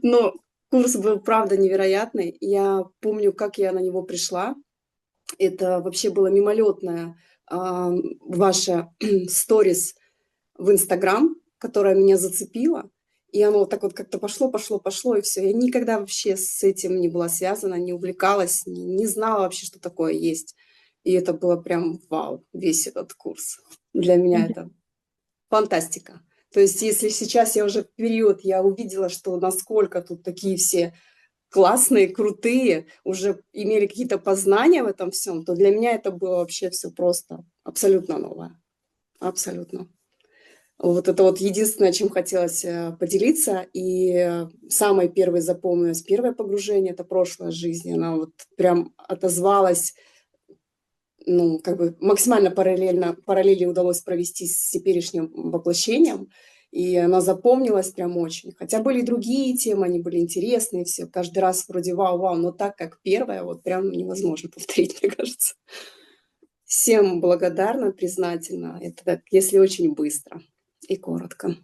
Но курс был, правда, невероятный. Я помню, как я на него пришла. Это вообще было мимолетное, ваше сторис в "Инстаграм", которое меня зацепило. И оно вот так вот как-то пошло, пошло, пошло, и все. Я никогда вообще с этим не была связана, не увлекалась, не знала вообще, что такое есть. И это было прям вау, весь этот курс. Для меня это фантастика. То есть если сейчас я уже в период, я увидела, что насколько тут такие все классные, крутые, уже имели какие-то познания в этом всем, то для меня это было вообще все просто абсолютно новое. Абсолютно. Вот это вот единственное, чем хотелось, поделиться. И, самое первое запомнилось, первое погружение — это прошлая жизнь. Она вот прям отозвалась, ну, как бы максимально параллели удалось провести с теперешним воплощением, и она запомнилась прям очень. Хотя были и другие темы, они были интересные все. Каждый раз вроде вау-вау, но так, как первое, вот прям невозможно повторить, мне кажется. Всем благодарна, признательна. Это так, если очень быстро и коротко.